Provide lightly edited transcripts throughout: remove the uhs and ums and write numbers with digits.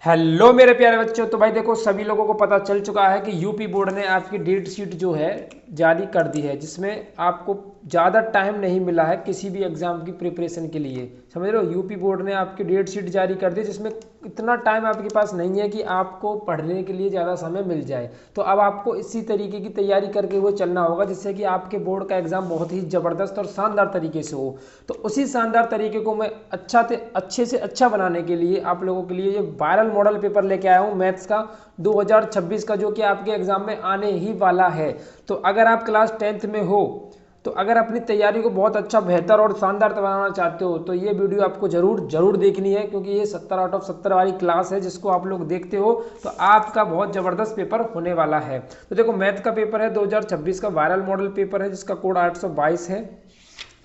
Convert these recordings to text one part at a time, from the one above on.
Hello मेरे प्यारे बच्चों। तो भाई देखो, सभी लोगों को पता चल चुका है कि यूपी बोर्ड ने आपकी डेट शीट जो है जारी कर दी है, जिसमें आपको ज़्यादा टाइम नहीं मिला है किसी भी एग्ज़ाम की प्रिपरेशन के लिए। समझ रहे हो, यूपी बोर्ड ने आपकी डेट शीट जारी कर दी जिसमें इतना टाइम आपके पास नहीं है कि आपको पढ़ने के लिए ज़्यादा समय मिल जाए। तो अब आपको इसी तरीके की तैयारी करके हुए चलना होगा जिससे कि आपके बोर्ड का एग्ज़ाम बहुत ही ज़बरदस्त और शानदार तरीके से हो। तो उसी शानदार तरीके को मैं अच्छे से अच्छा बनाने के लिए आप लोगों के लिए ये वायरल मॉडल पेपर लेके आया हूँ मैथ्स का 2026 का, जो कि आपके एग्जाम में आने ही वाला है। तो अगर आप क्लास 10th में हो, तो अगर अपनी तैयारी को बहुत अच्छा, बेहतर और शानदार बनाना चाहते हो तो ये वीडियो आपको जरूर देखनी है, क्योंकि ये 70 आउट ऑफ 70 वाली क्लास है जिसको आप लोग देखते हो तो आपका बहुत जबरदस्त पेपर होने वाला है। तो देखो, मैथ का पेपर है 2026 का, वायरल मॉडल पेपर है जिसका कोड 822 है।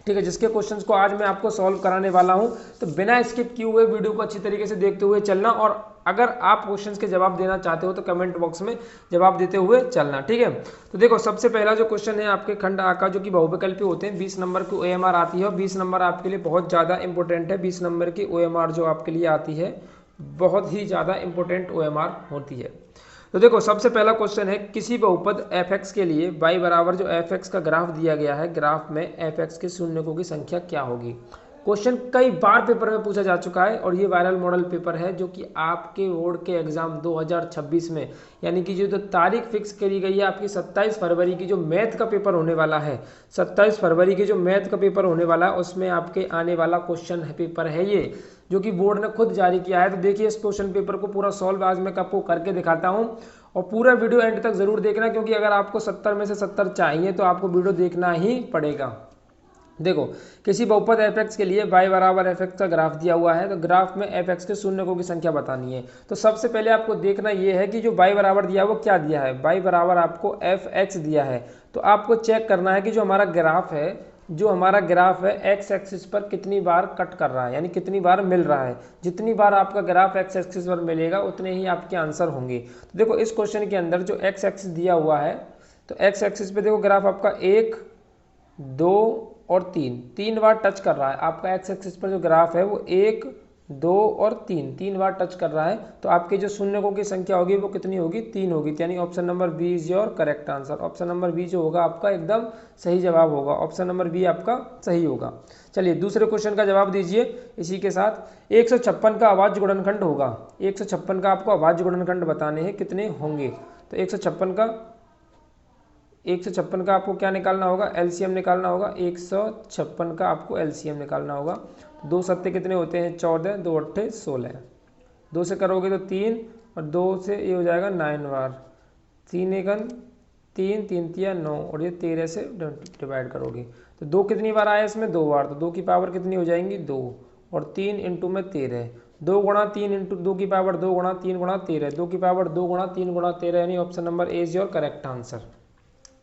ठीक है, जिसके क्वेश्चंस को आज मैं आपको सॉल्व कराने वाला हूं। तो बिना स्किप किए हुए वीडियो को अच्छी तरीके से देखते हुए चलना, और अगर आप क्वेश्चंस के जवाब देना चाहते हो तो कमेंट बॉक्स में जवाब देते हुए चलना। ठीक है, तो देखो, सबसे पहला जो क्वेश्चन है आपके खंड आ का, जो कि बहुविकल्पी होते हैं, 20 नंबर की OMR आती है और 20 नंबर आपके लिए बहुत ज़्यादा इंपॉर्टेंट है। 20 नंबर की OMR जो आपके लिए आती है बहुत ही ज़्यादा इंपॉर्टेंट OMR होती है। तो देखो, सबसे पहला क्वेश्चन है, किसी बहुपद fx के लिए y बराबर जो fx का ग्राफ दिया गया है, ग्राफ में fx के शून्यकों की संख्या क्या होगी। क्वेश्चन कई बार पेपर में पूछा जा चुका है और ये वायरल मॉडल पेपर है जो कि आपके बोर्ड के एग्जाम 2026 में, यानी कि जो तारीख फिक्स करी गई है आपकी 27 फरवरी की जो मैथ का पेपर होने वाला है, 27 फरवरी की जो मैथ का पेपर होने वाला है उसमें आपके आने वाला क्वेश्चन है, पेपर है ये, जो कि बोर्ड ने खुद जारी किया है। तो देखिए, इस क्वेश्चन पेपर को पूरा सॉल्व आज मैं आपको करके दिखाता हूँ, और पूरा वीडियो एंड तक जरूर देखना, क्योंकि अगर आपको 70 में से 70 चाहिए तो आपको वीडियो देखना ही पड़ेगा। देखो, किसी बहुपद fx के लिए y बराबर fx का ग्राफ दिया हुआ है, तो ग्राफ में fx के शून्यकों की संख्या बतानी है। तो सबसे पहले आपको देखना यह है कि जो y बराबर दिया है वो क्या दिया है। y बराबर आपको fx दिया है, तो आपको चेक करना है कि जो हमारा ग्राफ है एक्स एक्सिस पर कितनी बार कट कर रहा है, यानी कितनी बार मिल रहा है। जितनी बार आपका ग्राफ एक्स एक्सिस पर मिलेगा उतने ही आपके आंसर होंगे। तो देखो, इस क्वेश्चन के अंदर जो एक्स एक्सिस दिया हुआ है, तो एक्स एक्सिस पे देखो ग्राफ आपका 1, 2 और 3 बार टच कर रहा है। आपका एक्स एक्सिस पर जो ग्राफ है वो 1, 2 और 3 बार टच कर रहा है। तो आपके जो शून्यकों की संख्या होगी वो कितनी होगी, 3 होगी। यानी option number B is your correct answer. Option number B जो होगा आपका एकदम सही जवाब होगा, ऑप्शन नंबर बी आपका सही होगा। चलिए, दूसरे क्वेश्चन का जवाब दीजिए इसी के साथ। 156 का अभाज्य गुणनखंड होगा, 156 का आपको अभाज्य गुणनखंड बताने हैं, कितने होंगे। तो 156 का आपको क्या निकालना होगा, एलसीएम निकालना होगा। 156 का आपको एलसीएम निकालना होगा। दो सत्ते कितने होते हैं, 14, 2 अट्ठे 16। 2 से करोगे तो 3, और 2 से ये हो जाएगा 9 बार। 3 एकन 3, 3 तिया 9, और ये 13 से डिवाइड करोगे तो 2 कितनी बार आया इसमें, 2 बार। तो 2 की पावर कितनी हो जाएंगी, 2, और 3 इंटू में 13। 2 गुणा 3 इंटू 2 की पावर 2 गुणा 3 गुणा 13, 2 की पावर 2 गुणा 3 गुणा 13, यानी option number A is your correct answer.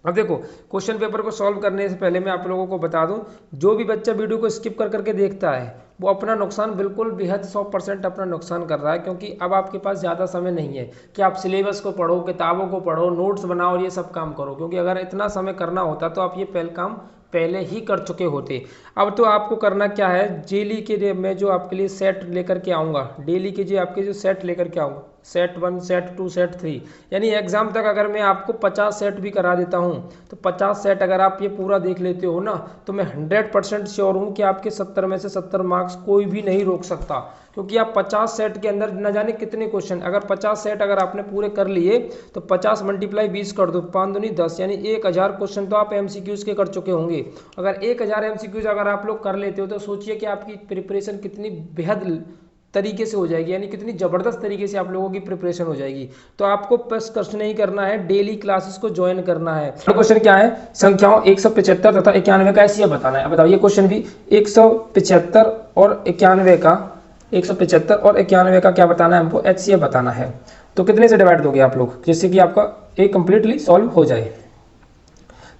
अब देखो, क्वेश्चन पेपर को सॉल्व करने से पहले मैं आप लोगों को बता दूं, जो भी बच्चा वीडियो को स्किप कर करके देखता है वो अपना नुकसान, बिल्कुल बेहद 100% अपना नुकसान कर रहा है, क्योंकि अब आपके पास ज़्यादा समय नहीं है कि आप सिलेबस को पढ़ो, किताबों को पढ़ो, नोट्स बनाओ और ये सब काम करो, क्योंकि अगर इतना समय करना होता तो आप ये काम पहले ही कर चुके होते। अब तो आपको करना क्या है, डेली के मैं जो आपके लिए सेट लेकर के आऊँगा, डेली के जो आपके जो सेट लेकर के आऊँगा, सेट 1, सेट 2, सेट 3, यानी एग्जाम तक अगर मैं आपको 50 सेट भी करा देता हूं, तो 50 सेट अगर आप ये पूरा देख लेते हो ना, तो मैं 100% श्योर हूं कि आपके 70 में से 70 मार्क्स कोई भी नहीं रोक सकता, क्योंकि आप 50 सेट के अंदर न जाने कितने क्वेश्चन, अगर 50 सेट अगर आपने पूरे कर लिए तो 50 × 20 कर दो, 5 दूनी 10, यानी 1000 क्वेश्चन तो आप MCQs के कर चुके होंगे। अगर 1000 MCQs अगर आप लोग कर लेते हो तो सोचिए कि आपकी प्रिपरेशन कितनी बेहद तरीके से हो जाएगी, यानी कितनी ज़बरदस्त तरीके से आप लोगों की प्रिपरेशन हो जाएगी। तो आपको बस कष्ट नहीं करना है, डेली क्लासेस को ज्वाइन करना है। तो क्वेश्चन क्या है, संख्याओं 175 तथा 91 का एचसीएफ बताना है। अब बताओ, ये क्वेश्चन भी 175 और 91 का, 175 और 91 का क्या बताना है हमको, एचसीएफ बताना है। तो कितने से डिवाइड दोगे आप लोग, जिससे कि आपका एक कंप्लीटली सॉल्व हो जाए।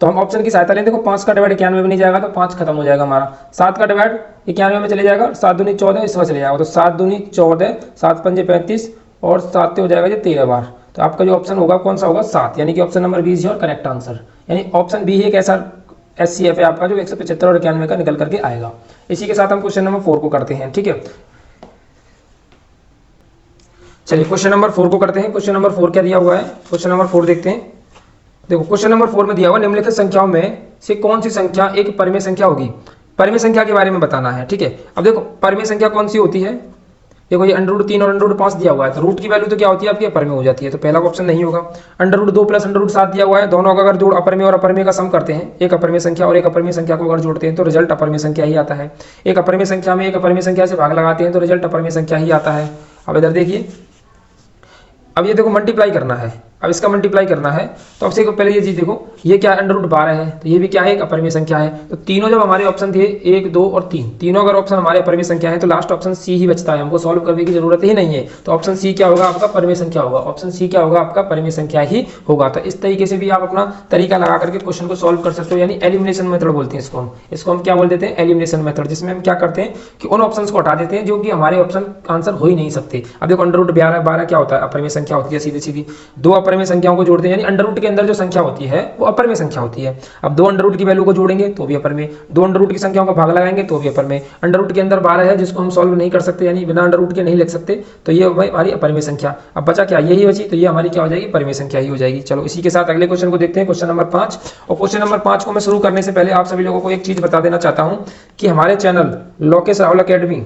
तो हम ऑप्शन की सहायता लें। देखो, 5 का डिवाइड 91 में नहीं जाएगा तो 5 खत्म हो जाएगा हमारा। 7 का डिवाइड 91 में चले जाएगा, 7 दूनी 14 इसमें चले जाएगा, तो 7 दूनी 14, 7 पंजे 35, और 7 हो जाएगा ये 13 बार। तो आपका जो ऑप्शन होगा कौन सा होगा, 7, यानी कि option number B is your correct answer. यानी ऑप्शन बी ही एक ऐसा एचसीएफ है आपका जो 175 और 91 का निकल करके आएगा। इसी के साथ हम क्वेश्चन नंबर 4 को करते हैं। ठीक है, चलिए क्वेश्चन नंबर 4 को करते हैं। क्वेश्चन नंबर 4 क्या दिया हुआ है, क्वेश्चन नंबर 4 देखते हैं। देखो क्वेश्चन नंबर 4 में दिया हुआ निम्नलिखित संख्याओं में से कौन सी संख्या एक परिमेय संख्या होगी। परिमेय संख्या के बारे में बताना है, ठीक है। अब देखो परिमेय संख्या कौन सी होती है, देखो ये √3 और √5 दिया हुआ है, तो रूट की वैल्यू तो क्या होती है आपकी अपरिमेय हो जाती है, तो पहला ऑप्शन नहीं होगा। √2 प्लस √7 दिया हुआ है, दोनों का अगर जोड़ अपरिमेय और अपरिमेय का सम करते हैं, एक अपरिमेय संख्या और एक अपरिमेय संख्या को अगर जोड़ते हैं तो रिजल्ट अपरिमेय संख्या ही आता है। एक अपरिमेय संख्या में एक अपरिमेय संख्या से भाग लगाते हैं तो रिजल्ट अपरिमेय संख्या ही आता है। अब इधर देखिए, अब ये देखो मल्टीप्लाई करना है, अब इसका मल्टीप्लाई करना है, तो अब से पहले ये चीज देखो, ये क्या है √12 है, तो ये भी क्या है एक अपरिमेय संख्या है। तो तीनों जब हमारे ऑप्शन थे 1, 2 और 3, तीनों अगर ऑप्शन हमारे अपरिमेय संख्या है तो लास्ट ऑप्शन सी ही बचता है, हमको सॉल्व करने की जरूरत ही नहीं है। तो ऑप्शन सी क्या होगा आपका परिमेय संख्या होगा, ऑप्शन सी क्या होगा आपका परिमेय संख्या ही होगा। तो इस तरीके से भी आप अपना तरीका लगा करके क्वेश्चन को सॉल्व कर सकते हो, यानी एलिमिनेशन मेथड बोलते हैं इसको हम क्या बोल देते हैं एलिमिनेशन मेथड, जिसमें हम क्या करते हैं कि उन ऑप्शन को हटा देते हैं जो कि हमारे ऑप्शन आंसर हो ही नहीं सकते। अब देखो √12 क्या होता है अपरिमेय संख्या होती है, सीधी सीधी दो अपरिमेय संख्याओं को जोड़ते हैं, यानी अंडर रूट के अंदर जो संख्या होती है वो अपरिमेय संख्या होती है। अब दो अंडर रूट की वैल्यू को जोड़ेंगे तो भी अपरिमेय, दो अंडर रूट की संख्याओं का भाग लगाएंगे तो भी अपरिमेय। अंडर रूट के अंदर 12 है जिसको हम सॉल्व नहीं कर सकते, यानी बिना अंडर रूट के नहीं लिख सकते, तो ये हमारी अपरिमेय संख्या। अब बचा क्या, यही बची, तो ये हमारी क्या हो जाएगी परिमेय संख्या ही हो जाएगी। चलो इसी के साथ अगले क्वेश्चन को देखते हैं, क्वेश्चन नंबर 5। और क्वेश्चन नंबर 5 को मैं शुरू करने से पहले आप सभी लोगों को एक चीज बता देना चाहता हूं कि हमारे चैनल लोकेश राहुल अकेडमी,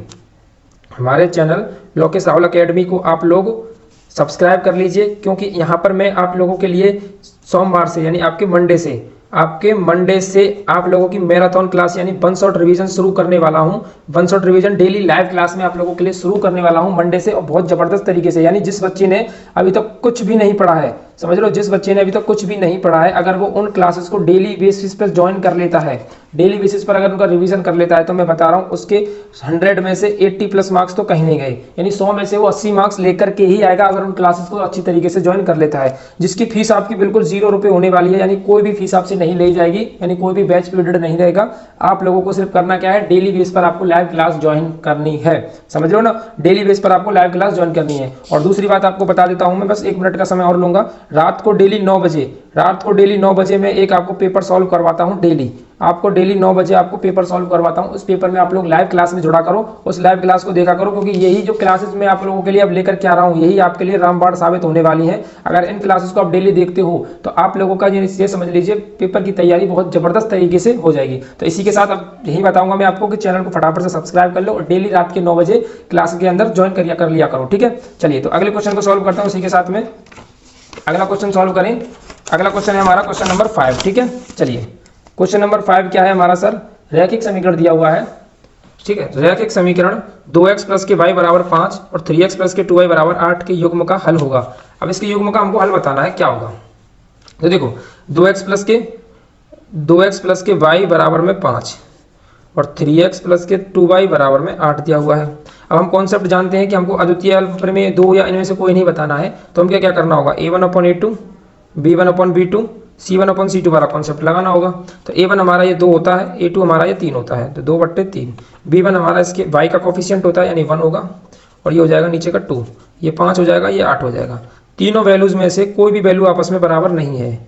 हमारे चैनल लोकेश राहुल अकेडमी को आप लोग सब्सक्राइब कर लीजिए, क्योंकि यहाँ पर मैं आप लोगों के लिए सोमवार से यानी आपके मंडे से आप लोगों की मैराथन क्लास यानी वन शॉट रिवीजन शुरू करने वाला हूं। One shot revision daily live class में आप लोगों के लिए शुरू करने वाला हूं मंडे से, और बहुत जबरदस्त तरीके से। यानी जिस बच्चे ने अभी तक कुछ भी नहीं पढ़ा है, समझ लो जिस बच्चे ने अभी तक कुछ भी नहीं पढ़ा है, अगर वो उन क्लासेस को डेली बेसिस पर ज्वाइन कर लेता है, डेली बेसिस पर अगर उनका रिवीजन कर लेता है, तो मैं बता रहा हूँ उसके 100 में से 80+ मार्क्स तो कहीं नहीं गए, यानी 100 में से वो 80 मार्क्स लेकर के ही आएगा अगर उन क्लासेस को अच्छी तरीके से ज्वाइन कर लेता है। जिसकी फीस आपकी बिल्कुल 0 रुपये होने वाली है, यानी कोई भी फीस आपसे नहीं ली जाएगी, यानी कोई भी बैच पीरियड नहीं रहेगा। आप लोगों को सिर्फ करना क्या है, डेली बेस पर आपको लाइव क्लास ज्वाइन करनी है, समझ लो ना, डेली बेस पर आपको लाइव क्लास ज्वाइन करनी है। और दूसरी बात आपको बता देता हूं मैं, बस 1 मिनट का समय और लूंगा, रात को डेली 9 बजे मैं एक आपको पेपर सॉल्व करवाता हूं, डेली आपको डेली 9 बजे आपको पेपर सॉल्व करवाता हूं। उस पेपर में आप लोग लाइव क्लास में जुड़ा करो, उस लाइव क्लास को देखा करो, क्योंकि यही जो क्लासेस मैं आप लोगों के लिए अब लेकर के आ रहा हूं, यही आपके लिए रामबाण साबित होने वाली है। अगर इन क्लासेस को आप डेली देखते हो तो आप लोगों का ये समझ लीजिए पेपर की तैयारी बहुत जबरदस्त तरीके से हो जाएगी। तो इसी के साथ अब यही बताऊंगा मैं आपको कि चैनल को फटाफट से सब्सक्राइब कर लो और डेली रात के 9 बजे क्लास के अंदर ज्वाइन कर लिया करो, ठीक है। चलिए तो अगले क्वेश्चन को सॉल्व करता हूँ, इसी के साथ में अगला क्वेश्चन सॉल्व करें। अगला क्वेश्चन है हमारा क्वेश्चन नंबर 5, ठीक है। चलिए क्वेश्चन नंबर 5 क्या है हमारा सर, रैखिक समीकरण दिया हुआ है, ठीक है। रैखिक समीकरण 2x प्लस के y बराबर 5 और 3x प्लस के 2y बराबर 8 के युग्म का हल होगा। अब इसके युग्म का हमको हल बताना है, क्या होगा। तो देखो 2x प्लस के y बराबर में 5 और 3x प्लस के 2y बराबर में 8 दिया हुआ है। अब हम कॉन्सेप्ट जानते हैं कि हमको अद्वितीय अपरिमेय 2 या इनमें से कोई नहीं बताना है, तो हम क्या करना होगा, a1/a2 b1/b2 c1/c2 वाला कॉन्सेप्ट लगाना होगा। तो a1 हमारा ये 2 होता है, a2 हमारा ये 3 होता है, तो 2/3, b1 हमारा इसके y का कोफिशिएंट होता है यानी 1 होगा, और ये हो जाएगा नीचे का 2, ये 5 हो जाएगा, ये 8 हो जाएगा। तीनों वैल्यूज में से कोई भी वैल्यू आपस में बराबर नहीं है,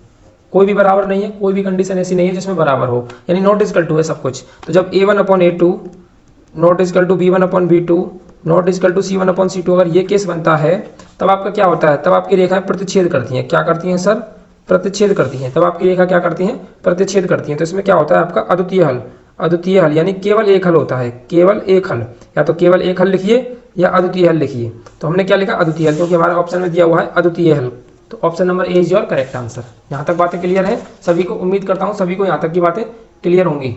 कोई भी बराबर नहीं है, कोई भी कंडीशन ऐसी नहीं है जिसमें बराबर हो, यानी नॉट इक्वल टू है सब कुछ। तो जब a1/a2 not equal to b1/b2 not equal to c1/c2 अगर ये केस बनता है, तब आपका क्या होता है, तब आपकी रेखाएं प्रतिच्छेद करती हैं। क्या करती हैं सर, प्रतिच्छेद करती हैं। तब आपकी रेखा क्या करती हैं, प्रतिच्छेद करती हैं। तो इसमें क्या होता है आपका अद्वितीय हल यानी केवल एक हल होता है, केवल एक हल, या तो केवल एक हल लिखिए या अद्वितीय हल लिखिए। तो हमने क्या लिखा, अद्वितीय हल, क्योंकि हमारे ऑप्शन में दिया हुआ है अद्वितीय हल। तो option number A is your correct answer. यहाँ तक बातें क्लियर है सभी को, उम्मीद करता हूँ सभी को यहाँ तक की बातें क्लियर होंगी,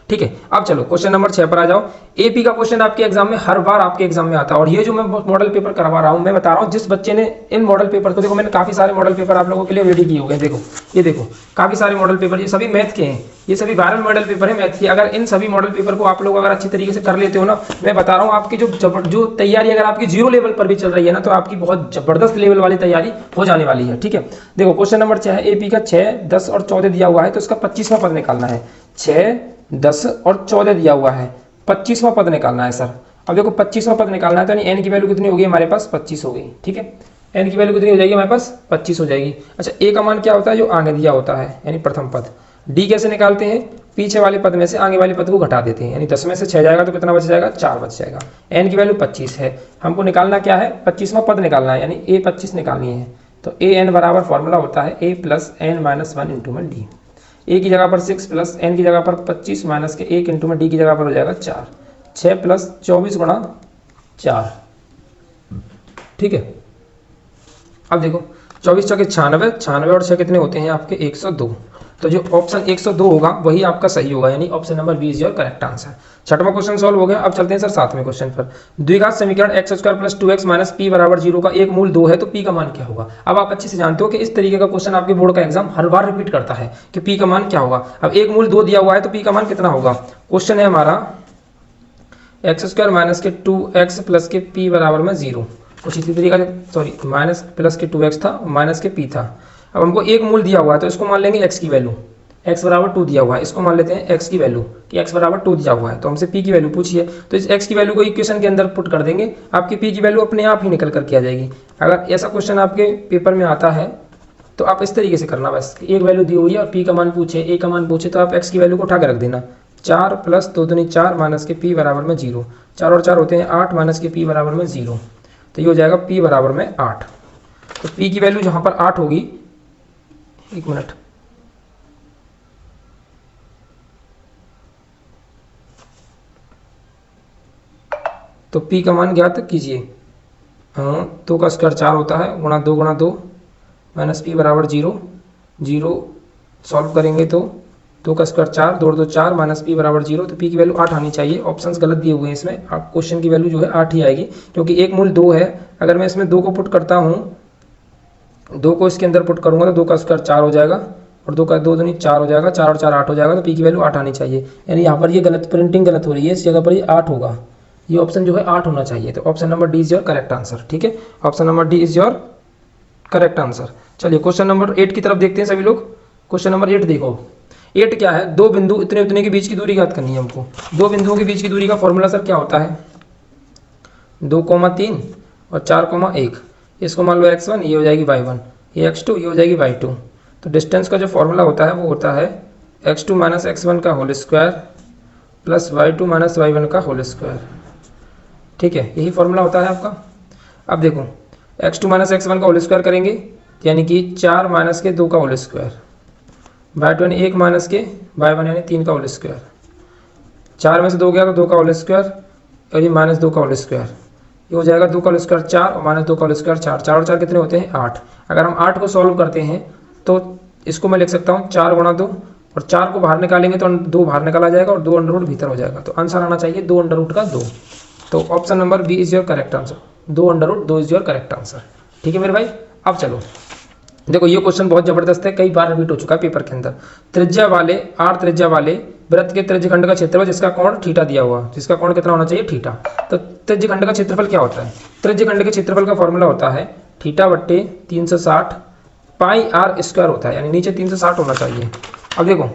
ठीक है। अब चलो क्वेश्चन नंबर 6 पर आ जाओ। एपी का क्वेश्चन आपके एग्जाम में हर बार आपके एग्जाम में आता है, और ये जो मैं मॉडल पेपर करवा रहा हूं, मैं बता रहा हूं जिस बच्चे ने इन मॉडल पेपर को, देखो मैंने काफी सारे मॉडल पेपर आप लोगों के लिए रेडी किए हुए हैं, देखो ये देखो काफी सारे मॉडल पेपर, ये सभी मैथ के हैं, ये सभी वायरल मॉडल पेपर है मैथ के। अगर इन सभी मॉडल पेपर को आप लोग अगर अच्छी तरीके से कर लेते हो ना, मैं बता रहा हूँ आपकी जो तैयारी अगर आपकी 0 लेवल पर भी चल रही है ना, तो आपकी बहुत जबरदस्त लेवल वाली तैयारी हो जाने वाली है, ठीक है। देखो क्वेश्चन नंबर 6 है, एपी का 6, 10 और 14 दिया हुआ है, तो इसका 25वां पद निकालना है। 6, 10 और 14 दिया हुआ है, 25वां पद निकालना है सर। अब देखो 25वां पद निकालना है, तो यानी n की वैल्यू कितनी होगी हमारे पास, 25 हो गई, ठीक है। n की वैल्यू कितनी हो जाएगी हमारे पास, 25 हो जाएगी। अच्छा a का मान क्या होता है, जो आगे दिया होता है, यानी प्रथम पद। d कैसे निकालते हैं, पीछे वाले पद में से आगे वाले पद को घटा देते हैं, यानी 10 में से 6 जाएगा तो कितना बच जाएगा, 4 बच जाएगा। n की वैल्यू 25 है, हमको निकालना क्या है, 25वां पद निकालना है, यानी a 25 निकालनी है। तो a n बराबर फॉर्मूला होता है a plus n minus 1 into में डी। a की जगह पर 6 प्लस n की जगह पर 25 माइनस के 1 इंटू में डी की जगह पर हो जाएगा 4, 6 प्लस 24 गुणा 4, ठीक है। अब देखो 24 चौके 96, 96 और 6 कितने होते हैं आपके 102। तो जो ऑप्शन 102 होगा वही आपका सही होगा, यानी option number B is your correct answer. छठवां क्वेश्चन सॉल्व हो गया। अब चलते हैं सर सातवें क्वेश्चन पर। द्विघात समीकरण x square plus 2x minus P बराबर 0 का एक मूल 2 है तो p का मान क्या होगा। अब आप अच्छे से जानते हो कि इस तरीके का क्वेश्चन आपके बोर्ड का एग्जाम हर बार रिपीट करता है कि p का मान क्या होगा। अब एक मूल 2 दिया हुआ है तो p का मान कितना होगा। क्वेश्चन है हमारा एक्स स्क्वायर माइनस के 2x प्लस के p बराबर में 0, कुछ इसी तरीका से, सॉरी माइनस प्लस के 2x था माइनस के p था। अब हमको एक मूल दिया हुआ है तो इसको मान लेंगे x की वैल्यू, x बराबर 2 दिया हुआ है, इसको मान लेते हैं x की वैल्यू कि x बराबर 2 दिया हुआ है। तो हमसे p की वैल्यू पूछी है तो इस x की वैल्यू को इक्वेशन के अंदर पुट कर देंगे, आपकी p की वैल्यू अपने आप ही निकल करके आ जाएगी। अगर ऐसा क्वेश्चन आपके पेपर में आता है तो आप इस तरीके से करना, बस एक वैल्यू दी हुई है और p का मान पूछे, a का मान पूछे तो आप x की वैल्यू को उठा के रख देना। 4 प्लस 2 दूनी 4 माइनस के p बराबर में 0, 4 और 4 होते हैं 8 माइनस के p बराबर में 0, तो ये हो जाएगा p बराबर में 8। तो p की वैल्यू जहाँ पर 8 होगी, एक मिनट, तो p का मान ज्ञात कीजिए। हाँ, 2 का स्क्वायर 4 होता है, गुणा 2 माइनस p बराबर 0, 0 सॉल्व करेंगे तो 2 का स्क्वायर 4, 2 2 4 माइनस p बराबर 0, तो p की वैल्यू 8 आनी चाहिए। ऑप्शंस गलत दिए हुए हैं इसमें, आप क्वेश्चन की वैल्यू जो है 8 ही आएगी क्योंकि एक मूल 2 है। अगर मैं इसमें 2 को पुट करता हूँ, 2 को इसके अंदर पुट करूँगा तो 2 का स्क्वायर 4 हो जाएगा और 2 का 2 दूनी 4 हो जाएगा, 4 और 4 8 हो जाएगा, तो p की वैल्यू 8 आनी चाहिए। यानी यहाँ पर ये गलत प्रिंटिंग गलत हो रही है, इस जगह पर ये 8 होगा, ये ऑप्शन जो है 8 होना चाहिए। तो option number D is your correct answer, ठीक है। Option number D is your correct answer. चलिए क्वेश्चन नंबर 8 की तरफ देखते हैं सभी लोग। क्वेश्चन नंबर 8 देखो, 8 क्या है, दो बिंदु इतने उतने के बीच की दूरी ज्ञात करनी है हमको। दो बिंदुओं के बीच की दूरी का फॉर्मूला सर क्या होता है, 2,3 और 4,1। इसको मान लो x1, ये हो जाएगी y1, ये x2, ये हो जाएगी y2। तो डिस्टेंस का जो फॉर्मूला होता है वो होता है x2 माइनस x1 का whole square plus y2 minus y1 का होल स्क्वायर, ठीक है, यही फॉर्मूला होता है आपका। अब देखो x2 माइनस x1 का होल स्क्वायर करेंगे यानी कि 4 माइनस के 2 का होल स्क्वायर, y2 यानी 1 माइनस के y1 यानी 3 का होल स्क्वायर, 4 में से 2 गया तो 2 का होल स्क्वायर और ये माइनस 2 का होल स्क्वायर, ये हो जाएगा 2 का होल स्क्वायर 4 और माइनस 2 का होल स्क्वायर 4, 4 और 4 कितने होते हैं 8। अगर हम 8 को सॉल्व करते हैं तो इसको मैं लिख सकता हूँ 4 गुणा 2 और 4 को बाहर निकालेंगे तो 2 बाहर निकाला जाएगा और 2 अंडर रूट भीतर हो जाएगा, तो आंसर आना चाहिए 2 अंडर रूट का 2। तो option number B is your correct answer, 2 under root 2 is your correct answer, ठीक है मेरे भाई। अब चलो देखो ये क्वेश्चन बहुत जबरदस्त है, कई बार रिपीट हो चुका है पेपर के अंदर। त्रिज्या वाले त्रिज्या वाले वृत्त के त्रिज्यखंड का क्षेत्रफल जिसका कोण थीटा दिया हुआ, जिसका कोण कितना होना चाहिए थीटा। तो त्रिज्यखंड का क्षेत्रफल क्या होता है, त्रिज्यखंड के क्षेत्रफल का फॉर्मूला होता है थीटा बट्टे 360 पाई आर स्क्वायर होता है, यानी नीचे 360 होना चाहिए। अब देखो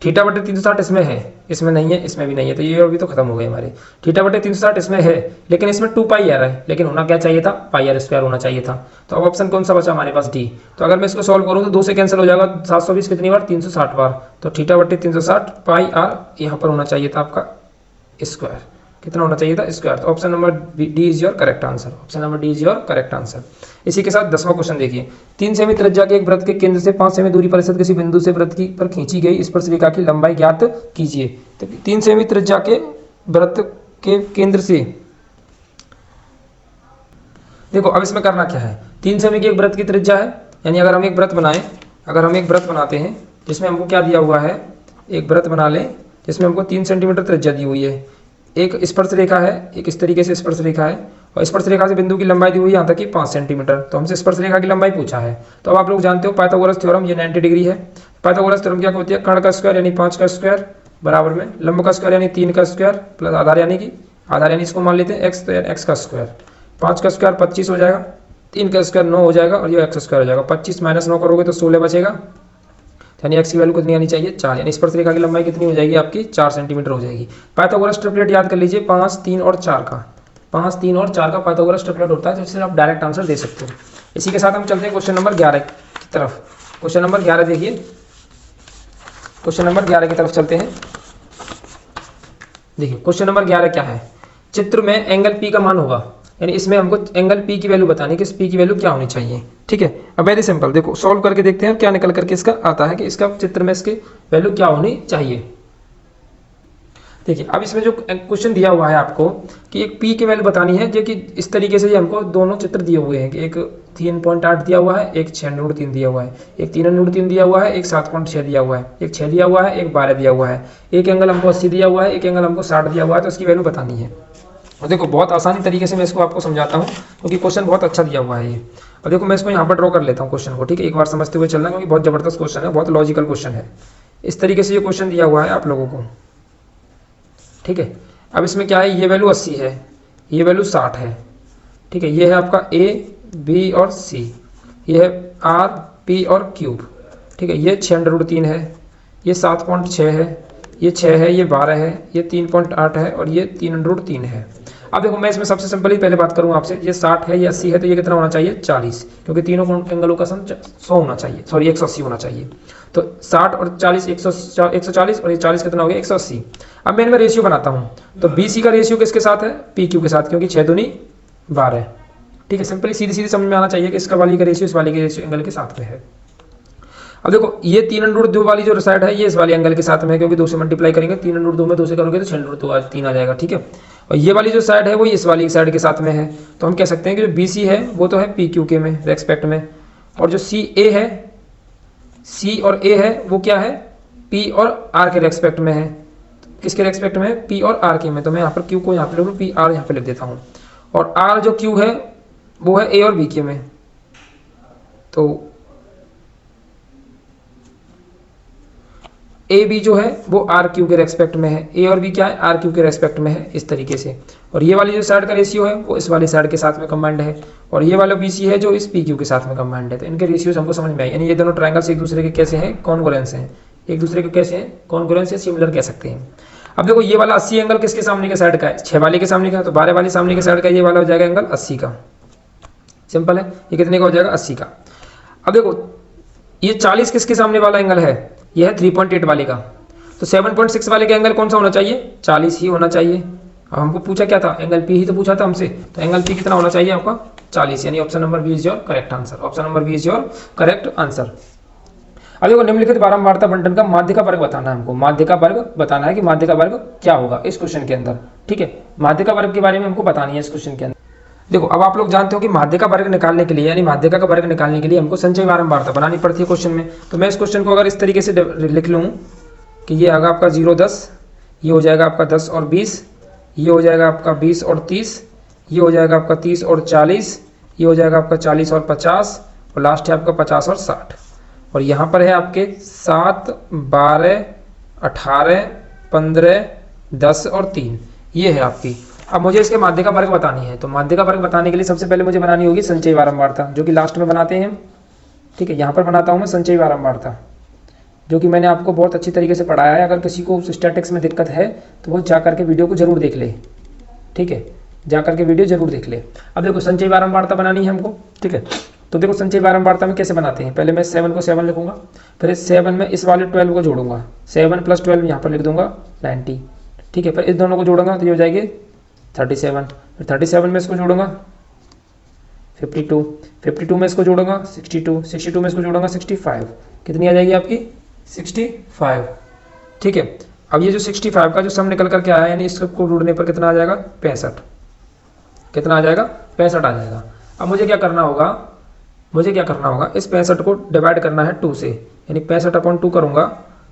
थीटा बटे 360 इसमें है, इसमें नहीं है, इसमें भी नहीं है, तो ये अभी तो खत्म हो गए हमारे। थीटा बटे 360 इसमें है लेकिन इसमें 2 पाई आर है, लेकिन होना क्या चाहिए था, पाई आर स्क्वायर होना चाहिए था। तो अब ऑप्शन कौन सा बचा हमारे पास, डी। तो अगर मैं इसको सॉल्व करूँ तो 2 से कैंसिल हो जाएगा, 720 कितनी बार 360 बार, तो थीटा बटे 360 पाई आर यहाँ पर होना चाहिए था आपका स्क्वायर, कितना होना चाहिए था स्क्वायर। तो option number D is your correct answer, option number D is your correct answer. इसी के साथ 10वां क्वेश्चन देखिए, 3 सेमी त्रिज्या के एक वृत्त के केंद्र से 5 सेमी दूरी पर स्थित किसी बिंदु से वृत्त की पर खींची गई स्पर्शरेखा की लंबाई ज्ञात कीजिए। तो 3 सेमी त्रिज्या के वृत्त के केंद्र से, देखो अब इसमें करना क्या है, 3 सेमी की एक वृत्त की त्रिज्या है, यानी अगर हम एक वृत्त बनाएं, अगर हम एक वृत्त बनाते हैं जिसमें हमको क्या दिया हुआ है, एक वृत्त बना लें जिसमें हमको 3 सेंटीमीटर त्रिज्या दी हुई है, एक स्पर्श रेखा है, एक इस तरीके से स्पर्श रेखा है और स्पर्श रेखा से बिंदु की लंबाई दी हुई है यहाँ तक कि 5 सेंटीमीटर। तो हमसे स्पर्श रेखा की लंबाई पूछा है। तो अब आप लोग जानते हो पाइथागोरस थ्योरम, ये 90 डिग्री है। पाइथागोरस थ्योरम क्या होती है, कर्ण का स्क्वायर यानी 5 का स्क्वायर बराबर में लंब का स्क्वायर यानी 3 का स्क्वायर प्लस आधार यानी इसको मान लेते हैं एक्स, तो एक्स का स्क्वायर, 5 का स्क्वायर 25 हो जाएगा, 3 का स्क्वायर 9 हो जाएगा और ये एक्स स्क्वायर हो जाएगा। 25 माइनस 9 करोगे तो 16 बचेगा, यानी एक्स की वैल्यू कितनी आनी चाहिए 4, यानी स्पर्श रेखा की लंबाई कितनी हो जाएगी आपकी 4 सेंटीमीटर हो जाएगी। पाइथागोरस ट्रिपलेट याद कर लीजिए, 5, 3 और 4 का, 5, 3 और 4 का पाइथागोरस ट्रिपलेट होता है, तो इससे आप डायरेक्ट आंसर दे सकते हो। इसी के साथ हम चलते हैं क्वेश्चन नंबर 11 की तरफ। क्वेश्चन नंबर 11 देखिए, क्वेश्चन नंबर 11 की तरफ चलते हैं। देखिए क्वेश्चन नंबर 11 क्या है, चित्र में एंगल पी का मान होगा, यानी इसमें हमको एंगल पी की वैल्यू बतानी है कि इस पी की वैल्यू क्या होनी चाहिए। ठीक है, अब वेरी सिंपल, देखो सॉल्व करके देखते हैं क्या निकल करके इसका आता है कि इसका चित्र में इसकी वैल्यू क्या होनी चाहिए। देखिए अब इसमें जो क्वेश्चन दिया हुआ है आपको कि एक पी की वैल्यू बतानी है, जो कि इस तरीके से हमको दोनों चित्र दिए हुए हैं कि एक 3.8 दिया हुआ है, एक 6.3 दिया हुआ है, एक 3.3 दिया हुआ है, एक 7.6 दिया हुआ है, एक 6 दिया हुआ है, एक 12 दिया हुआ है, एक एंगल हमको 80 दिया हुआ है, एक एंगल हमको 60 दिया हुआ है। तो इसकी वैल्यू बतानी है। और देखो बहुत आसानी तरीके से मैं इसको आपको समझाता हूँ क्योंकि क्वेश्चन बहुत अच्छा दिया हुआ है ये। और देखो मैं इसको यहाँ पर ड्रॉ कर लेता हूँ क्वेश्चन को, ठीक है, एक बार समझते हुए चलना क्योंकि बहुत जबरदस्त क्वेश्चन है, बहुत लॉजिकल क्वेश्चन है। इस तरीके से ये क्वेश्चन दिया हुआ है आप लोगों को, ठीक है। अब इसमें क्या है, ये वैल्यू 80 है, ये वैल्यू 60 है, ठीक है। ये है आपका ए बी और सी, ये है आर पी और क्यूब, ठीक है। ये 6√3 है, ये 7.6 है, ये 6 है, ये 12 है, ये 3.8 है और ये 3√3 है। अब देखो मैं इसमें सबसे सिंपल ही पहले बात करूँ आपसे, ये 60 है, ये 80 है, तो ये कितना होना चाहिए 40, क्योंकि तीनों एंगलों का सम 100 होना चाहिए, सॉरी 180 होना चाहिए। तो 60 और 40 140 और ये 40 कितना हो गया 180। अब मैं इनमें रेशियो बनाता हूँ, तो BC का रेशियो किसके साथ है, PQ के साथ, क्योंकि 6 दूनी 12, ठीक है। सिंपली सीधी सीधी समझ में आना चाहिए कि इसका वाली का रेशियो इस वाली के रेशियो एंगल के साथ में है। अब देखो ये 3√2 वाली जो साइड है ये इस वाले एंगल के साथ में है, क्योंकि 2 से मल्टीप्लाई करेंगे, 3√2 में 2 से करोगे तो 6√3 आ जाएगा, ठीक है। और ये वाली जो साइड है वो इस वाली साइड के साथ में है, तो हम कह सकते हैं कि जो BC है वो तो है PQ के में रेस्पेक्ट में, और जो CA है, C और A है वो क्या है P और R के रेस्पेक्ट में है। किसके रेस्पेक्ट में है, P और R के में। तो मैं यहाँ पर Q को यहाँ पे लिख लूँ, PR यहाँ पे लिख देता हूँ, और R जो Q है वो है A और B के में। तो ए बी जो है वो आर क्यू के रेस्पेक्ट में है, ए और बी क्या है आर क्यू के रेस्पेक्ट में है, इस तरीके से। और ये वाली जो साइड का रेशियो है वो इस वाली साइड के साथ में कंबाइंड है, और ये वाला BC है जो इस PQ के साथ में कंबाइंड है। तो इनके रेशियोज हमको समझ में आए, यानी ये दोनों ट्रायंगल्स एक दूसरे के कैसे हैं, कॉन्ग्रुएंस हैं, एक दूसरे के कैसे हैं, कॉन्ग्रुएंस या सिमिलर कह सकते हैं। अब देखो ये वाला 80 एंगल किसके सामने के साइड का है, 6 वाले के सामने का, तो 12 वाले सामने के साइड का ये वाला हो जाएगा एंगल 80 का। सिंपल है, ये कितने का हो जाएगा 80 का। अब देखो ये 40 किसके सामने वाला एंगल है, ये है 3.8 वाले का, तो 7.6 वाले का एंगल कौन सा होना चाहिए, 40 ही होना चाहिए। अब हमको पूछा क्या था, एंगल P ही तो पूछा था हमसे, तो एंगल P कितना होना चाहिए आपका 40, यानी option number B is your correct answer, option number B is your correct answer. अब देखो निम्नलिखित बारंबारता बंटन का माध्य का वर्ग बताना है हमको, माध्य का वर्ग बताना है कि माध्य का वर्ग क्या होगा इस क्वेश्चन के अंदर, ठीक है। माध्य का वर्ग के बारे में हमको बतानी है इस क्वेश्चन के अंदर। देखो अब आप लोग जानते हो कि माध्य का वर्ग निकालने के लिए, यानी माध्य का वर्ग निकालने के लिए हमको संचय बारंबारता बनानी पड़ती है क्वेश्चन में। तो मैं इस क्वेश्चन को अगर इस तरीके से लिख लूँ कि ये आगा आपका 0 10, ये हो जाएगा आपका 10 और 20, ये हो जाएगा आपका 20 और 30, ये हो जाएगा आपका 30 और 40, ये हो जाएगा आपका 40 और 50, और लास्ट है आपका 50 और 60। और यहाँ पर है आपके 7 12 18 15 10 और 3, ये है आपकी। अब मुझे इसके माध्य का वर्ग बतानी है, तो माध्य का वर्ग बताने के लिए सबसे पहले मुझे बनानी होगी संचयी बारंबारता, जो कि लास्ट में बनाते हैं, ठीक है। यहाँ पर बनाता हूँ मैं संचयी बारंबारता, जो कि मैंने आपको बहुत अच्छी तरीके से पढ़ाया है। अगर किसी को स्टैटिक्स में दिक्कत है तो वो जा करके वीडियो को जरूर देख ले, ठीक है, जा करके वीडियो जरूर देख ले। अब देखो संचयी बारंबारता बनानी है हमको, ठीक है। तो देखो संचयी बारंबारता में कैसे बनाते हैं, पहले मैं 7 को 7 लिखूंगा, फिर इस 7 में इस वाले 12 को जोड़ूंगा, 7 + 12 यहाँ पर लिख दूंगा 90, ठीक है। फिर इस दोनों को जोड़ूंगा तो ये हो जाएगी 37, फिर 37 में इसको जोड़ूंगा 52, 52 में इसको जोड़ूंगा 62, 62 में इसको जोड़ूंगा 65, कितनी आ जाएगी आपकी 65, ठीक है। अब ये जो 65 का जो सम निकल करके आया, यानी इसको जोड़ने पर कितना आ जाएगा 65, कितना आ जाएगा 65 आ जाएगा। अब मुझे क्या करना होगा, मुझे क्या करना होगा, इस 65 को डिवाइड करना है 2 से, यानी 65/2 करूंगा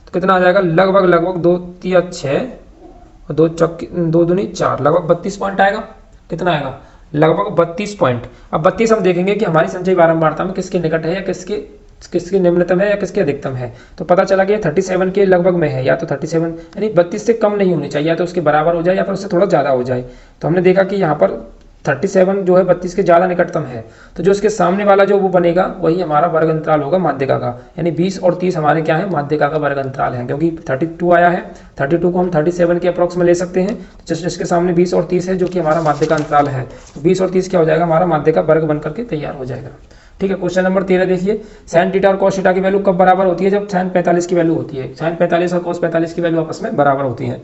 तो कितना आ जाएगा, लगभग 2 3 6 और 2 चौकी 2 दूनी 4, लगभग 32 पॉइंट आएगा। कितना आएगा, लगभग 32 पॉइंट। अब 32 हम देखेंगे कि हमारी संचयी बारंबारता में किसके निकट है या किसके निम्नतम है या किसके अधिकतम है। तो पता चला कि 37 के लगभग में है, या तो 37 यानी 32 से कम नहीं होनी चाहिए, या तो उसके बराबर हो जाए या फिर उससे थोड़ा ज़्यादा हो जाए। तो हमने देखा कि यहाँ पर 37 जो है 32 के ज़्यादा निकटतम है, तो जो उसके सामने वाला जो वो बनेगा वही हमारा वर्ग अंतराल होगा माध्यिका का, यानी 20 और 30 हमारे क्या है माध्यिका का वर्ग अंतराल है। क्योंकि 32 आया है, 32 को हम 37 के अप्रॉक्स में ले सकते हैं, जिसके सामने 20 और 30 है जो कि हमारा माध्यिका अंतराल है। 20 और 30 क्या हो जाएगा, हमारा माध्यिका वर्ग बन करके तैयार हो जाएगा। ठीक है। क्वेश्चन नंबर 13 देखिए, साइन थीटा और कॉस थीटा की वैल्यू कब बराबर होती है? जब साइन 45 की वैल्यू होती है। साइन 45 और कॉस 45 की वैल्यू आपस में बराबर होती है।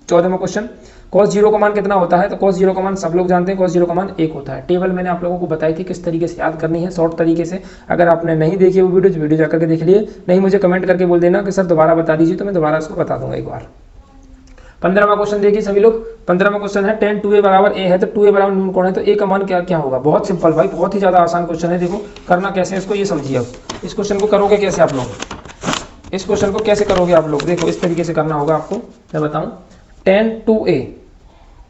14वां क्वेश्चन, कॉस 0 का मान कितना होता है? तो कॉस 0 का मान सब लोग जानते हैं, कॉस 0 का मान 1 होता है। टेबल मैंने आप लोगों को बताई थी किस तरीके से याद करनी है, शॉर्ट तरीके से। अगर आपने नहीं देखी वो वीडियो जाकर के देख लिए, नहीं मुझे कमेंट करके बोल देना कि सर दोबारा बता दीजिए, तो मैं दोबारा उसको बता दूंगा एक बार। 15वां क्वेश्चन देखिए सभी लोग। 15वां क्वेश्चन है tan 2a बराबर a है, तो 2a बराबर न्यून कोण है, तो a का मान क्या क्या होगा? बहुत सिंपल भाई, बहुत ही ज्यादा आसान क्वेश्चन है। देखो करना कैसे है इसको, ये समझिए। अब इस क्वेश्चन को करोगे कैसे आप लोग, इस क्वेश्चन को कैसे करोगे आप लोग? देखो इस तरीके से करना होगा आपको, मैं बताऊं। tan 2a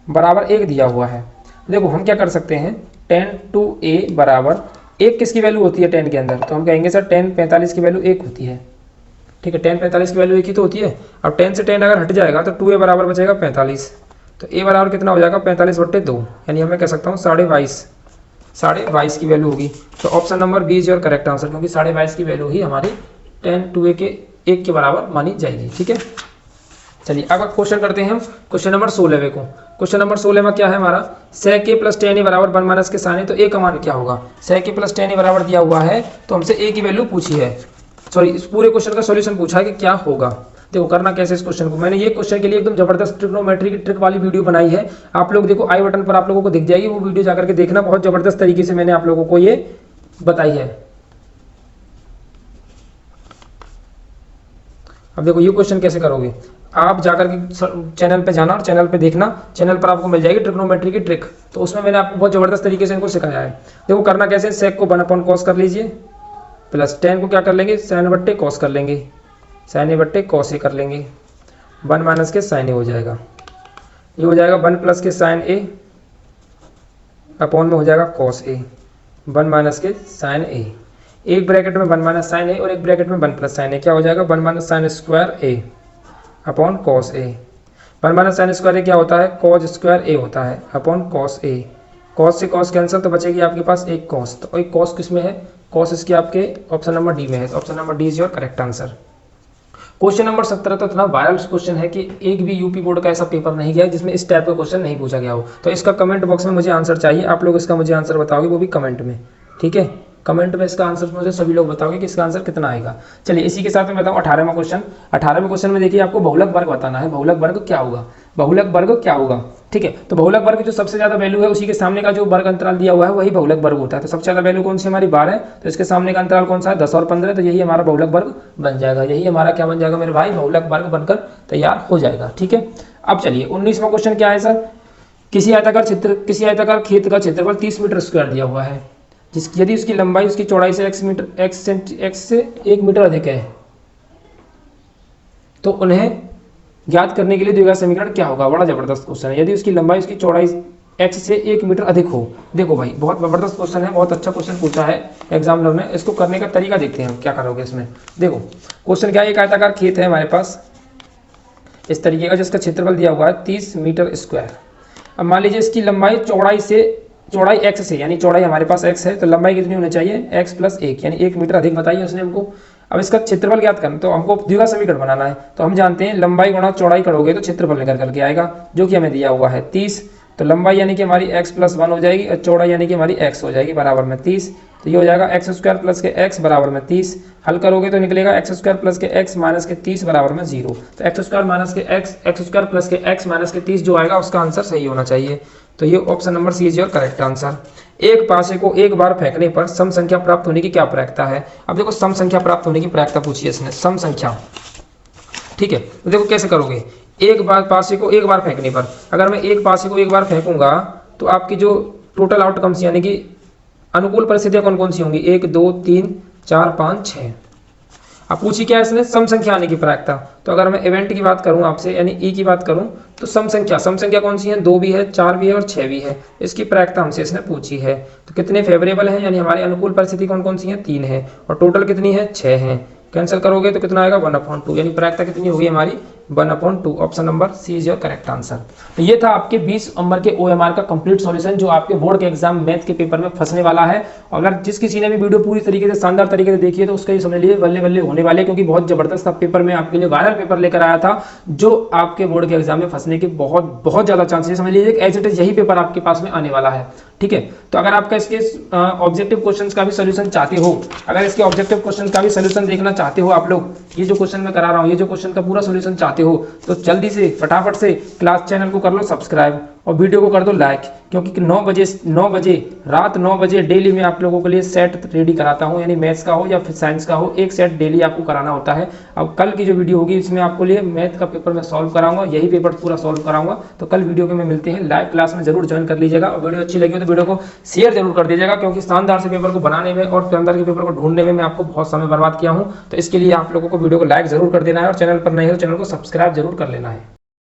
बराबर 1 दिया हुआ है। देखो हम क्या कर सकते हैं, tan 2a बराबर 1 किसकी वैल्यू होती है tan के अंदर? तो हम कहेंगे सर tan 45 की वैल्यू 1 होती है। ठीक है, tan 45 की वैल्यू 1 ही तो होती है। अब tan से tan अगर हट जाएगा तो 2a बराबर बचेगा 45। तो a बराबर कितना हो जाएगा? 45/2, यानी मैं कह सकता हूँ 22.5 की वैल्यू होगी। तो option number B is your correct answer, क्योंकि 22.5 की वैल्यू ही हमारी tan 2a के 1 के बराबर मानी जाएगी। ठीक है, चलिए अब क्वेश्चन करते हैं हम क्वेश्चन नंबर 16 को। क्वेश्चन नंबर 16 में क्या है हमारा? sec a plus tan a बराबर 1 माइनस के साइन, तो a का मान क्या होगा? sec a plus tan a बराबर दिया हुआ है, तो हमसे a की वैल्यू पूछी है, सॉरी इस पूरे क्वेश्चन का सॉल्यूशन पूछा है कि क्या होगा। देखो करना कैसे इस क्वेश्चन को, मैंने ये क्वेश्चन के लिए एकदम जबरदस्त ट्रिग्नोमेट्री की ट्रिक वाली वीडियो बनाई है। आप लोग देखो आई बटन पर आप लोगों को दिख जाएगी, वो वीडियो जाकर के देखना, बहुत जबरदस्त तरीके से मैंने आप लोगों को ये बताई है। अब देखो ये क्वेश्चन कैसे करोगे, आप जाकर के चैनल पे जाना और चैनल पे देखना, चैनल पर आपको मिल जाएगी ट्रिग्नोमेट्री की ट्रिक, तो उसमें मैंने आपको बहुत जबरदस्त तरीके से इनको सिखाया है। देखो करना कैसे, सेक को 1/cos कर लीजिए, प्लस tan को क्या कर लेंगे? sin/cos कर लेंगे, sin/cos a कर लेंगे, 1 माइनस के sin a हो जाएगा। ये हो जाएगा 1 प्लस के sin a अपॉन में हो जाएगा cos a, 1 माइनस के sin a, एक ब्रैकेट में 1 माइनस sin a और एक ब्रैकेट में 1 प्लस sin a, क्या हो जाएगा? 1 minus sin square a upon cos a। 1 minus sin square a क्या होता है? cos स्क्वायर a होता है अपॉन cos a। cos से cos कैंसिल, तो बचेगी आपके पास एक cos, तो एक cos किस में है? cos इसके आपके ऑप्शन नंबर डी में है, तो option number D is your correct answer. Question number 17 तो इतना वायरल क्वेश्चन है कि एक भी यूपी बोर्ड का ऐसा पेपर नहीं गया जिसमें इस टाइप का क्वेश्चन नहीं पूछा गया हो। तो इसका कमेंट बॉक्स में मुझे आंसर चाहिए, आप लोग इसका मुझे आंसर बताओगे, वो भी कमेंट में। ठीक है, कमेंट में इसका आंसर मुझे सभी लोग बताओगे कि इसका आंसर कितना आएगा। चलिए इसी के साथ मैं बताऊं 18वां क्वेश्चन। 18वें क्वेश्चन में देखिए आपको बहुलक वर्ग बताना है। बहुलक वर्ग क्या होगा? बहुलक वर्ग क्या होगा? ठीक है, तो बहुलक वर्ग जो सबसे ज्यादा वैल्यू है उसी के सामने का जो वर्ग अंतराल दिया हुआ है वही बहुलक वर्ग होता है। तो सबसे ज्यादा वैल्यू कौन सी हमारी 12 है, तो इसके सामने का अंतराल कौन सा है? 10 और 15, तो यही हमारा बहुलक वर्ग बन जाएगा। यही हमारा क्या बन जाएगा मेरे भाई? बहुलक वर्ग बनकर तैयार हो जाएगा। ठीक है, अब चलिए 19वां क्वेश्चन क्या है सर? किसी आयताकार खेत का क्षेत्रफल 30 मीटर स्क्वायर दिया हुआ है, यदि उसकी लंबाई उसकी चौड़ाई से x से 1 मीटर अधिक है, तो उन्हें ज्ञात करने के लिए दिया गया समीकरण क्या होगा? बड़ा जबरदस्त क्वेश्चन है। यदि उसकी लंबाई उसकी चौड़ाई x से 1 मीटर अधिक हो। देखो भाई बहुत जबरदस्त क्वेश्चन है, बहुत अच्छा क्वेश्चन पूछा है एग्जामिनर ने। इसको करने का तरीका देखते हैं हम क्या करोगे इसमें। देखो क्वेश्चन क्या है, एक आयताकार खेत है हमारे पास इस तरीके का, जिसका क्षेत्रफल दिया हुआ है 30 मीटर स्क्वायर। अब मान लीजिए इसकी लंबाई चौड़ाई x से, यानी चौड़ाई हमारे पास x है, तो लंबाई कितनी होनी चाहिए? x प्लस 1, यानी 1 मीटर अधिक बताइए उसने हमको। अब इसका क्षेत्रफल ज्ञात करना, तो हमको द्विघात समीकरण बनाना है। तो हम जानते हैं लंबाई गुणा चौड़ाई करोगे तो क्षेत्रफल निकल करके आएगा, जो कि हमें दिया हुआ है 30। तो लंबाई यानी कि हमारी x प्लस 1 हो जाएगी और चौड़ाई यानी कि हमारी x हो जाएगी बराबर में 30। तो ये हो जाएगा एक्स स्क्वायर प्लस के x बराबर में 30। हल करोगे तो निकलेगा एक्स स्क्वायर प्लस के x माइनस के 30 बराबर में 0। तो एक्स स्क्वायर माइनस के एक्स स्क्वायर प्लस के x माइनस के 30 जो आएगा उसका आंसर सही होना चाहिए। तो ये option number C is your correct answer. एक पासे को एक बार फेंकने पर सम संख्या प्राप्त होने की क्या प्रायिकता है? अब देखो सम संख्या प्राप्त होने की प्रायिकता पूछी है इसने, सम संख्या। ठीक है, तो देखो कैसे करोगे, एक बार पासे को एक बार फेंकने पर, अगर मैं एक पासे को एक बार फेंकूंगा तो आपकी जो टोटल आउटकम्स यानी कि अनुकूल परिस्थितियां कौन कौन सी होंगी? 1 2 3 4 5 6। अब पूछी क्या है इसने? सम संख्या आने की प्रायिकता। तो अगर मैं इवेंट की बात करूं आपसे यानी ई की बात करूं तो सम संख्या कौन सी है? 2 भी है, 4 भी है और 6 भी है। इसकी प्रायिकता हमसे इसने पूछी है। तो कितने फेवरेबल है, यानी हमारी अनुकूल परिस्थिति कौन कौन सी है? 3 है, और टोटल कितनी है? 6 है। कैंसिल करोगे तो कितना आएगा? 1/2, यानी प्रायिकता कितनी होगी हमारी? 1/2। Option number C is your correct answer. तो ये था आपके 20 नंबर के OMR का कंप्लीट सॉल्यूशन जो आपके बोर्ड के एग्जाम मैथ के पेपर में फंसने वाला है। अगर जिस किसी ने भी वीडियो पूरी तरीके से शानदार तरीके से देखी है तो उसका ये समझ लीजिए बल्ले बल्ले होने वाले, क्योंकि बहुत जबरदस्त पेपर में आपके लिए वायरल पेपर लेकर आया था जो आपके बोर्ड के एग्जाम में फंसने के बहुत बहुत ज्यादा चांसेस, समझ लीजिए एज इट इज यही पेपर आपके पास में आने वाला है। ठीक है, तो अगर आपका इसके ऑब्जेक्टिव क्वेश्चंस का भी सॉल्यूशन चाहते हो, अगर इसके ऑब्जेक्टिव क्वेश्चन का भी सॉल्यूशन देखना चाहते हो आप लोग, ये जो क्वेश्चन मैं करा रहा हूँ ये जो क्वेश्चन का पूरा सॉल्यूशन चाहते हो, तो जल्दी से फटाफट से क्लास चैनल को कर लो सब्सक्राइब और वीडियो को कर दो लाइक, क्योंकि 9 बजे रात 9 बजे डेली मैं आप लोगों के लिए सेट रेडी कराता हूं, यानी मैथ्स का हो या फिर साइंस का हो, एक सेट डेली आपको कराना होता है। अब कल की जो वीडियो होगी इसमें आपको लिए मैथ का पेपर मैं सॉल्व कराऊंगा, यही पेपर पूरा सॉल्व कराऊंगा। तो कल वीडियो में मिलते हैं, लाइव क्लास में जरूर ज्वाइन कर लीजिएगा और वीडियो अच्छी लगी हो तो वीडियो को शेयर जरूर कर दीजिएगा, क्योंकि शानदार से पेपर को बनाने में और शानदार के पेपर को ढूंढने में मैं आपको बहुत समय बर्बाद किया हूँ। तो इसके लिए आप लोगों को वीडियो को लाइक जरूर कर देना है और चैनल पर नए हो तो चैनल को सब्सक्राइब जरूर कर लेना है।